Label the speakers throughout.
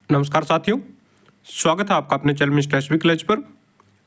Speaker 1: नमस्कार साथियों, स्वागत है आपका अपने चैनल मिस्टर एसवी कॉलेज पर।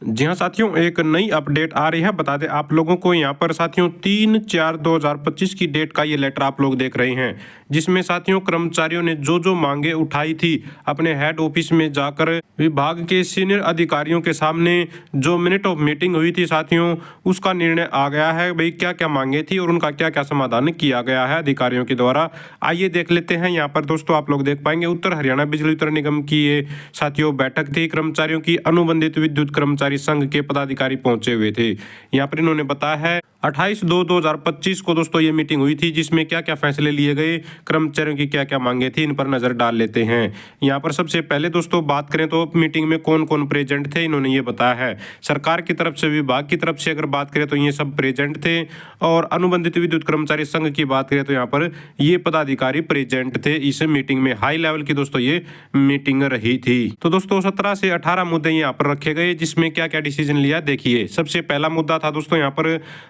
Speaker 1: जी हाँ साथियों, एक नई अपडेट आ रही है। बता दें आप लोगों को, यहाँ पर साथियों 3/4/2025 की डेट का ये लेटर आप लोग देख रहे हैं, जिसमें साथियों कर्मचारियों ने जो जो मांगे उठाई थी अपने हेड ऑफिस में जाकर विभाग के सीनियर अधिकारियों के सामने जो मिनट ऑफ मीटिंग हुई थी साथियों, उसका निर्णय आ गया है। भाई क्या क्या मांगे थी और उनका क्या क्या समाधान किया गया है अधिकारियों के द्वारा, आइए देख लेते हैं। यहाँ पर दोस्तों आप लोग देख पाएंगे उत्तर हरियाणा बिजली वितरण निगम की ये साथियों बैठक थी। कर्मचारियों की अनुबंधित विद्युत कर्मचारी संघ के पदाधिकारी पहुंचे हुए थे। यहाँ पर इन्होंने बताया है 28/2/2025 को दोस्तों ये मीटिंग हुई थी, जिसमें क्या क्या फैसले लिए गए, कर्मचारियों की क्या क्या मांगे थी, इन पर नजर डाल लेते हैं। यहाँ पर सबसे पहले दोस्तों बात करें तो मीटिंग में कौन कौन प्रेजेंट थे, इन्होंने ये बताया है। सरकार की तरफ से, विभाग की तरफ से अगर बात करें तो ये सब प्रेजेंट थे, और अनुबंधित विद्युत कर्मचारी संघ की बात करें तो यहाँ पर ये पदाधिकारी प्रेजेंट थे इस मीटिंग में। हाई लेवल की दोस्तों ये मीटिंग रही थी। तो दोस्तों 17 से 18 मुद्दे यहाँ पर रखे गए, जिसमें क्या क्या डिसीजन लिया देखिए। सबसे पहला मुद्दा था दोस्तों यहाँ पर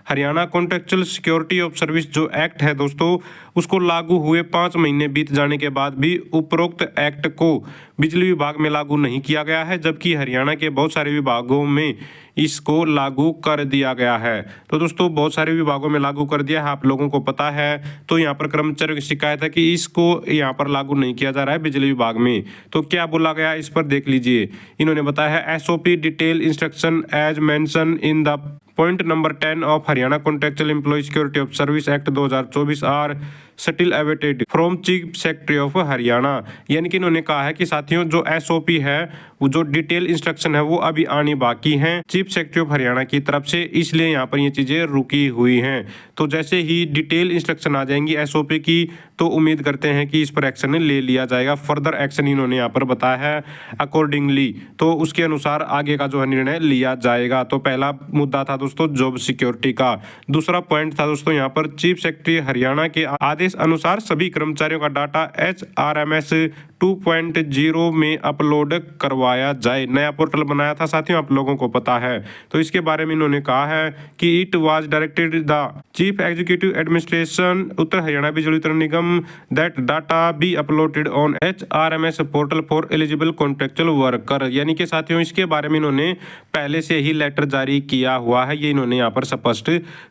Speaker 1: Haryana contractual security of service जो एक्ट है दोस्तों, उसको लागू हुए 5 महीने बीत जाने के बाद भी उपरोक्त एक्ट को बिजली विभाग में लागू नहीं किया गया है, जबकि हरियाणा के बहुत सारे विभागों में इसको लागू कर दिया गया है। तो दोस्तों बहुत सारे विभागों में लागू कर दिया है, आप लोगों को पता है। तो यहाँ पर कर्मचारियों की शिकायत है कि इसको यहाँ पर लागू नहीं किया जा रहा है बिजली विभाग में। तो क्या बोला गया इस पर देख लीजिए। इन्होंने बताया है SOP detail instruction as mentioned in the point number 10 of Haryana contractual employee security of service act 2024 are still awaited from chief secretary of Haryana. यानी कि इन्होंने कहा है कि साथियों जो एसओपी है, वो जो डिटेल इंस्ट्रक्शन है, वो अभी आनी बाकी हैं चीफ सेक्रेटरी ऑफ हरियाणा की तरफ से, इसलिए यहाँ पर ये चीजें रुकी हुई हैं। तो जैसे ही डिटेल इंस्ट्रक्शन आ जाएंगी एसओपी की, तो उम्मीद करते हैं कि इस पर एक्शन ले लिया जाएगा। फर्दर एक्शन इन्होंने यहाँ पर बताया है अकॉर्डिंगली, तो उसके अनुसार आगे का जो है निर्णय लिया जाएगा। तो पहला मुद्दा था दोस्तों जॉब सिक्योरिटी का। दूसरा पॉइंट था दोस्तों यहाँ पर चीफ सेक्रेटरी हरियाणा के आदेश अनुसार सभी कर्मचारियों का डाटा HRMS 2.0 में अपलोड करवाया जाए। नया पोर्टल बनाया था साथियों, आप लोगों को पता है। तो इसके बारे में इन्होंने कहा है कि it was directed the chief executive administration Uttar Haryana Bijli Vitran Nigam that data be uploaded on HRMS portal for eligible contractual worker. यानी कि साथियों इसके बारे में इन्होंने पहले से ही लेटर जारी किया हुआ है, ये इन्होंने यहाँ पर स्पष्ट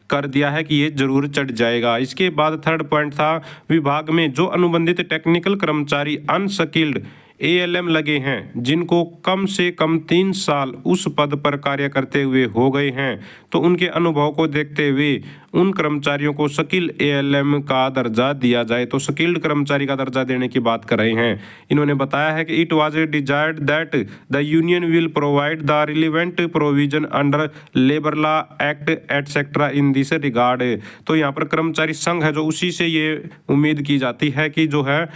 Speaker 1: कर दिया है कि ये जरूर चढ़ जाएगा। इसके बाद थर्ड पॉइंट था विभाग में जो अनुबंधित टेक्निकल कर्मचारी अनस्किल्ड ALM लगे हैं, जिनको कम से कम 3 साल उस पद पर कार्य करते हुए हो गए हैं, तो उनके अनुभव को देखते हुए उन कर्मचारियों को स्किल ALM का दर्जा दिया जाए। तो स्किल्ड कर्मचारी का दर्जा देने की बात कर रहे हैं। इन्होंने बताया है कि it was desired that the union will provide the relevant provision under labour law act etcetera in this regard. तो यहाँ पर कर्मचारी संघ है जो, उसी से ये उम्मीद की जाती है कि जो है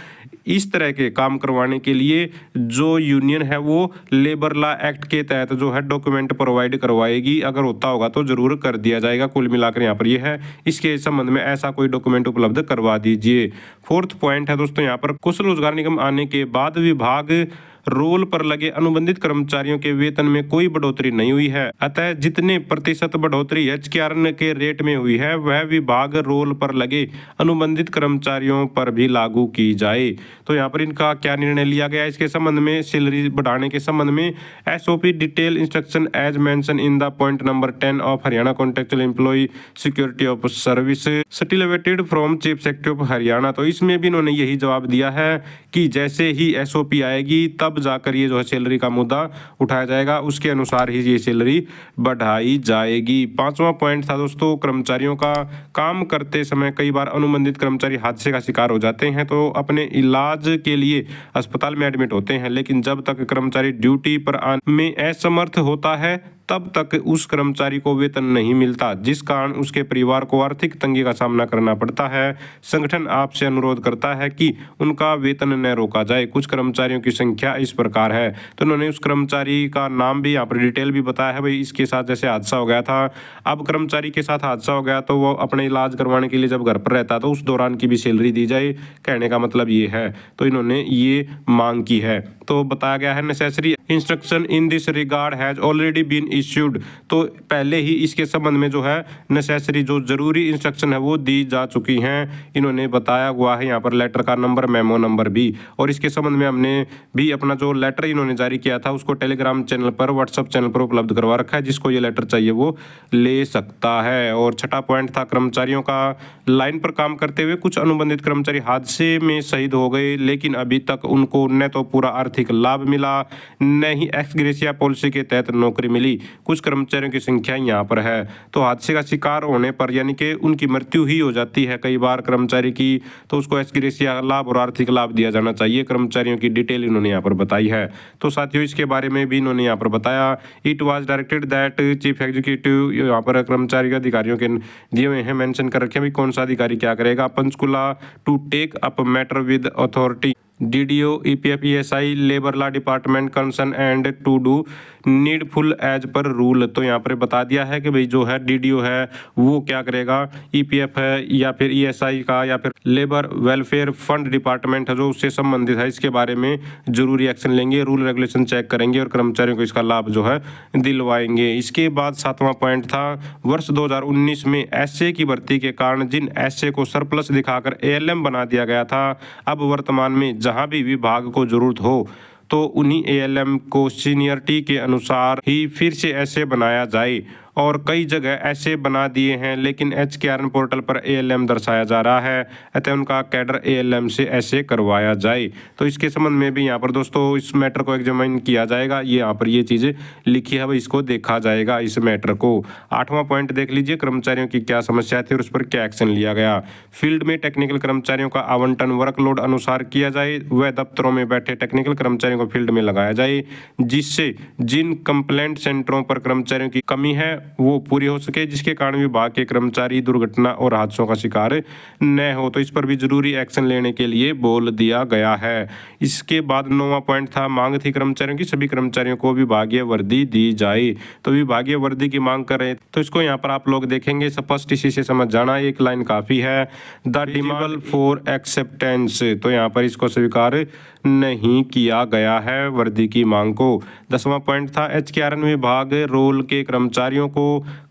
Speaker 1: इस तरह के काम करवाने के लिए जो यूनियन है वो लेबर लॉ एक्ट के तहत जो है डॉक्यूमेंट प्रोवाइड करवाएगी। अगर होता होगा तो जरूर कर दिया जाएगा। कुल मिलाकर यहाँ पर ये है, इसके संबंध में ऐसा कोई डॉक्यूमेंट उपलब्ध करवा दीजिए। फोर्थ पॉइंट है दोस्तों यहाँ पर कुशल रोजगार निगम आने के बाद विभाग रोल पर लगे अनुबंधित कर्मचारियों के वेतन में कोई बढ़ोतरी नहीं हुई है, अतः जितने प्रतिशत बढ़ोतरी HRN के रेट में हुई है वह विभाग रोल पर लगे अनुबंधित कर्मचारियों पर भी लागू की जाए। तो यहाँ पर इनका क्या निर्णय लिया गया इसके संबंध में, सैलरी बढ़ाने के संबंध में SOP detail instruction as mentioned in the point number 10 of Haryana contractual employee security of service still awaited from chief secretary of Haryana. तो इसमें भी इन्होंने यही जवाब दिया है कि जैसे ही SOP आएगी तब जाकर ये जो है सैलरी का मुद्दा उठाया जाएगा, उसके अनुसार ही ये सैलरी बढ़ाई जाएगी। पांचवा पॉइंट था दोस्तों कर्मचारियों का काम करते समय कई बार अनुबंधित कर्मचारी हादसे का शिकार हो जाते हैं, तो अपने इलाज के लिए अस्पताल में एडमिट होते हैं, लेकिन जब तक कर्मचारी ड्यूटी पर आने में असमर्थ होता है तब तक उस कर्मचारी को वेतन नहीं मिलता, जिस कारण उसके परिवार को आर्थिक तंगी का सामना करना पड़ता है। संगठन आपसे अनुरोध करता है कि उनका वेतन न रोका जाए। कुछ कर्मचारियों की संख्या इस प्रकार है। तो उन्होंने उस कर्मचारी का नाम भी यहाँ पर डिटेल भी बताया है। भाई इसके साथ जैसे हादसा हो गया था, अब कर्मचारी के साथ हादसा हो गया तो वो अपने इलाज करवाने के लिए जब घर पर रहता तो उस दौरान की भी सैलरी दी जाए, कहने का मतलब ये है। तो इन्होंने ये मांग की है। तो बताया गया है necessary instruction in this regard has already been issued, तो पहले ही इसके संबंध में जो है नेसेसरी जो जरूरी इंस्ट्रक्शन है वो दी जा चुकी हैं, इन्होंने बताया हुआ है यहाँ पर लेटर का नंबर, मेमो नंबर भी। और इसके संबंध में हमने भी अपना जो लेटर इन्होंने जारी किया था उसको टेलीग्राम चैनल पर, व्हाट्सएप चैनल पर उपलब्ध करवा रखा है, जिसको ये लेटर चाहिए वो ले सकता है। और छठा पॉइंट था कर्मचारियों का लाइन पर काम करते हुए कुछ अनुबंधित कर्मचारी हादसे में शहीद हो गए, लेकिन अभी तक उनको न तो पूरा आर्थिक लाभ मिला, न ही एक्स ग्रेशिया पॉलिसी के तहत नौकरी मिली। कुछ कर्मचारियों की संख्या यहाँ पर है। तो हादसे का शिकार होने पर यानी कि उनकी मृत्यु ही हो जाती है कई बार कर्मचारी की, तो उसको एक्स ग्रेशिया लाभ और आर्थिक लाभ दिया जाना चाहिए। कर्मचारियों की डिटेल इन्होंने यहाँ पर बताई है। तो साथियों इसके बारे में भी इन्होंने यहाँ पर बताया, it was directed that chief executive, यहाँ पर कर्मचारी के अधिकारियों के दिए हुए हैं, मेंशन कर रखे हैं कौन सा अधिकारी क्या करेगा। Panchkula to take up matter with authority DDO, EPF, ESI, labour law department concern and to do needful as per rule. तो यहाँ पर बता दिया है कि भाई जो है DDO है वो क्या करेगा, EPF है या फिर ESI का या फिर लेबर वेलफेयर फंड डिपार्टमेंट है जो उससे संबंधित है, इसके बारे में जरूरी एक्शन लेंगे, रूल रेगुलेशन चेक करेंगे और कर्मचारियों को इसका लाभ जो है दिलवाएंगे। इसके बाद सातवां पॉइंट था, वर्ष 2019 में SA की भर्ती के कारण जिन SA को सरप्लस दिखाकर ALM बना दिया गया था, अब वर्तमान में जहां भी विभाग को जरूरत हो तो उन्हीं ALM को सीनियरिटी के अनुसार ही फिर से ऐसे बनाया जाए। और कई जगह ऐसे बना दिए हैं लेकिन HKRN पोर्टल पर ALM दर्शाया जा रहा है, अतः उनका कैडर ALM से ऐसे करवाया जाए। तो इसके संबंध में भी यहाँ पर दोस्तों इस मैटर को एग्जामिन किया जाएगा, ये यहाँ पर ये चीज़ें लिखी है, इसको देखा जाएगा इस मैटर को। आठवां पॉइंट देख लीजिए, कर्मचारियों की क्या समस्या थी और उस पर क्या एक्शन लिया गया। फील्ड में टेक्निकल कर्मचारियों का आवंटन वर्कलोड अनुसार किया जाए, वह दफ्तरों में बैठे टेक्निकल कर्मचारियों को फील्ड में लगाया जाए, जिससे जिन कंप्लेंट सेंटरों पर कर्मचारियों की कमी है वो पूरी हो सके, जिसके कारण विभाग के कर्मचारी दुर्घटना और हादसों का शिकार न हो। तो इस पर भी जरूरी एक्शन लेने के लिए बोल दिया गया है। इसके बाद 9वां पॉइंट था, मांग थी कर्मचारियों की सभी कर्मचारियों को विभागीय वर्दी दी जाए। तो विभागीय वर्दी की मांग करें तो इसको यहाँ पर आप लोग देखेंगे, स्पष्ट इसी से समझ जाना, एक लाइन काफी है, द डिमांड फॉर एक्सेप्टेंस। तो यहाँ पर इसको स्वीकार नहीं किया गया है वर्दी की मांग को। 10वां पॉइंट था, HKRN विभाग रोल के कर्मचारियों को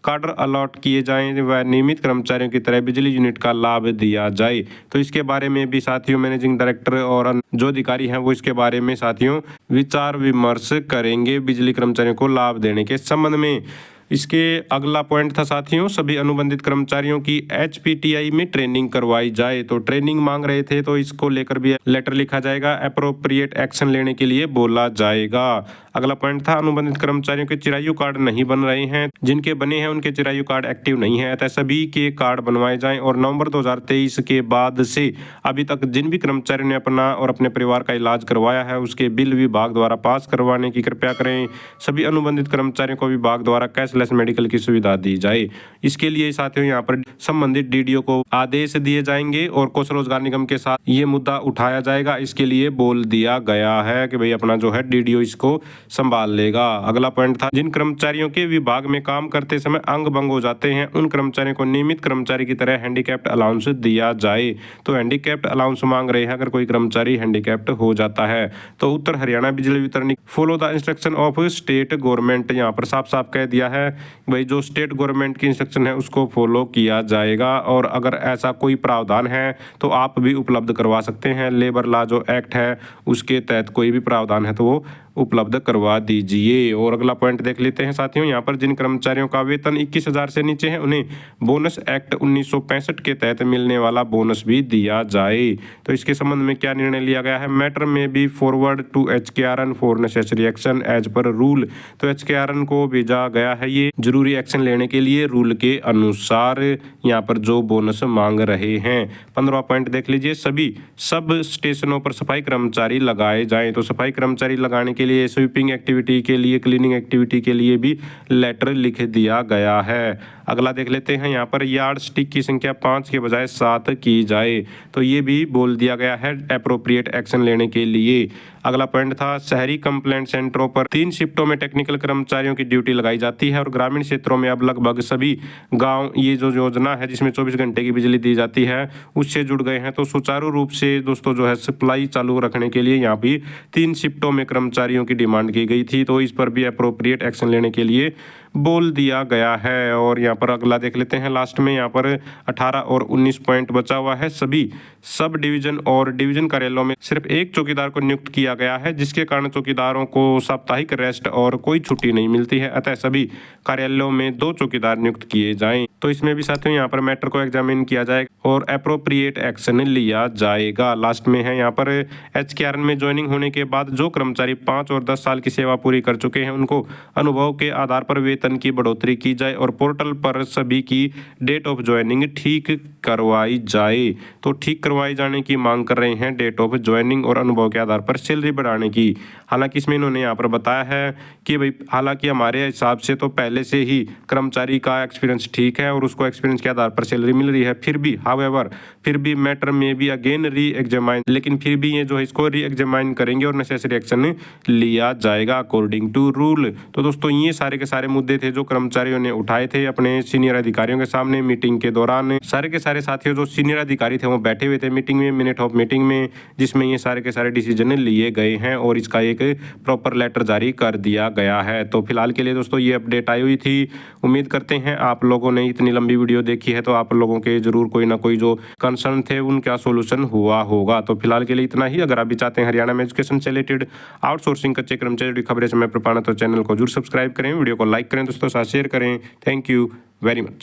Speaker 1: कार्ड अलॉट किए जाएं व नियमित कर्मचारियों की तरह बिजली यूनिट का लाभ दिया जाए। तो इसके बारे में भी साथियों मैनेजिंग डायरेक्टर और जो अधिकारी हैं वो इसके बारे में साथियों विचार विमर्श करेंगे बिजली कर्मचारियों को लाभ देने के संबंध में। इसके अगला पॉइंट था साथियों, सभी अनुबंधित कर्मचारियों की HPTI में ट्रेनिंग करवाई जाए। तो ट्रेनिंग मांग रहे थे तो इसको लेकर भी लेटर लिखा जाएगा, अप्रोप्रिएट एक्शन लेने के लिए बोला जाएगा। अगला पॉइंट था, अनुबंधित कर्मचारियों के चिरायु कार्ड नहीं बन रहे हैं, जिनके बने हैं उनके चिरायु कार्ड एक्टिव नहीं है, अतः सभी के कार्ड बनवाए जाएं। और नवंबर 2023 के बाद से अभी तक जिन भी कर्मचारियों ने अपना और अपने परिवार का इलाज करवाया है उसके बिल विभाग द्वारा पास करवाने की कृपया करें। सभी अनुबंधित कर्मचारियों को विभाग द्वारा कैशलेस मेडिकल की सुविधा दी जाए। इसके लिए साथियों यहाँ पर संबंधित DDO को आदेश दिए जाएंगे और कौशल रोजगार निगम के साथ ये मुद्दा उठाया जाएगा। इसके लिए बोल दिया गया है कि भाई अपना जो है DDO इसको संभाल लेगा। अगला पॉइंट था, जिन कर्मचारियों के विभाग में काम करते समय अंग भंग हो जाते हैं उन कर्मचारियों को नियमित कर्मचारी की तरह हैंडीकैप्ड अलाउंस दिया जाए। तो हैंडीकैप्ड अलाउंस मांग रहे हैं अगर कोई कर्मचारी हैंडीकैप्ड हो जाता है। तो उत्तर हरियाणा बिजली वितरण follow the instruction of state government, यहाँ पर साफ साफ कह दिया है भाई जो स्टेट गवर्नमेंट की इंस्ट्रक्शन है उसको फॉलो किया जाएगा। और अगर ऐसा कोई प्रावधान है तो आप भी उपलब्ध करवा सकते हैं, लेबर लॉ जो एक्ट है उसके तहत कोई भी प्रावधान है तो वो उपलब्ध करवा दीजिए। और अगला पॉइंट देख लेते हैं साथियों, यहाँ पर जिन कर्मचारियों का वेतन 21,000 से नीचे है उन्हें बोनस एक्ट 1965 के तहत मिलने वाला बोनस भी दिया जाए। तो इसके संबंध में क्या निर्णय लिया गया है, मैटर में भी forward to HKRN for necessary action as per rule. तो HKRN को भेजा गया है ये जरूरी एक्शन लेने के लिए रूल के अनुसार यहाँ पर जो बोनस मांग रहे हैं। 15वां पॉइंट देख लीजिए, सभी सब स्टेशनों पर सफाई कर्मचारी लगाए जाएं। तो सफाई कर्मचारी लगाने के लिए, स्वीपिंग एक्टिविटी के लिए, क्लीनिंग एक्टिविटी के लिए भी लेटर लिख दिया गया है। अगला देख लेते हैं, यहाँ पर यार्ड स्टिक की संख्या 5 के बजाय 7 की जाए। तो ये भी बोल दिया गया है अप्रोप्रिएट एक्शन लेने के लिए। अगला पॉइंट था शहरी कंप्लेंट सेंटरों पर 3 शिफ्टों में टेक्निकल कर्मचारियों की ड्यूटी लगाई जाती है और ग्रामीण क्षेत्रों में अब लगभग सभी गांव ये जो योजना है जिसमें 24 घंटे की बिजली दी जाती है उससे जुड़ गए हैं। तो सुचारू रूप से दोस्तों जो है सप्लाई चालू रखने के लिए यहाँ भी 3 शिफ्टों में कर्मचारियों की डिमांड की गई थी, तो इस पर भी अप्रोप्रिएट एक्शन लेने के लिए बोल दिया गया है। और यहाँ पर अगला देख लेते हैं लास्ट में, यहाँ पर 18 और 19 पॉइंट बचा हुआ है। सभी सब डिवीजन और डिवीजन कार्यालयों में सिर्फ एक चौकीदार को नियुक्त किया गया है, जिसके कारण चौकीदारों को साप्ताहिक रेस्ट और कोई छुट्टी नहीं मिलती है, अतः सभी कार्यालयों में 2 चौकीदार नियुक्त किए जाएं। तो इसमें भी साथियों यहाँ पर मैटर को एग्जामिन किया जाएगा और अप्रोप्रिएट एक्शन लिया जाएगा। लास्ट में है यहाँ पर HKRN में ज्वाइनिंग होने के बाद जो कर्मचारी 5 और 10 साल की सेवा पूरी कर चुके हैं उनको अनुभव के आधार पर वेतन की बढ़ोतरी की जाए और पोर्टल पर सभी की डेट ऑफ ज्वाइनिंग ठीक करवाई जाए। तो ठीक करवाई जाने की मांग कर रहे हैं, डेट ऑफ ज्वाइनिंग और अनुभव के आधार पर सैलरी बढ़ाने की। हालांकि इसमें इन्होंने यहाँ पर बताया है कि भाई हालांकि हमारे हिसाब से तो पहले से ही कर्मचारी का एक्सपीरियंस ठीक है और उसको एक्सपीरियंस के आधार पर सैलरी मिल रही है, फिर भी हाउएवर फिर भी मैटर में भी अगेन री एग्जामाइन, लेकिन फिर भी ये जो है इसको री एग्जामाइन करेंगे और नेसेसरी एक्शन लिया जाएगा अकॉर्डिंग टू रूल। तो दोस्तों ये सारे के सारे मुद्दे थे जो कर्मचारियों ने उठाए थे अपने सीनियर अधिकारियों के सामने मीटिंग के दौरान। सारे के सारे साथियों जो सीनियर अधिकारी थे वो बैठे हुए थे मीटिंग में, मिनट ऑफ मीटिंग में, जिसमें ये सारे के सारे डिसीजन लिए गए हैं और इसका एक प्रॉपर लेटर जारी कर दिया गया है। तो फिलहाल के लिए दोस्तों ये अपडेट आई हुई थी। उम्मीद करते हैं आप लोगों ने इतनी लंबी वीडियो देखी है तो आप लोगों के जरूर कोई ना कोई जो कंसर्न थे उनका सोल्यूशन हुआ होगा। तो फिलहाल के लिए इतना ही। अगर आप भी चाहते हैं हरियाणा में एजुकेशन से रिलेटेड आउटसोर्सिंग कच्चे कर्मचारी खबरें समय पर पाना तो चैनल को जरूर सब्सक्राइब करें, वीडियो को लाइक करें, दोस्तों साथ शेयर करें। Thank you very much.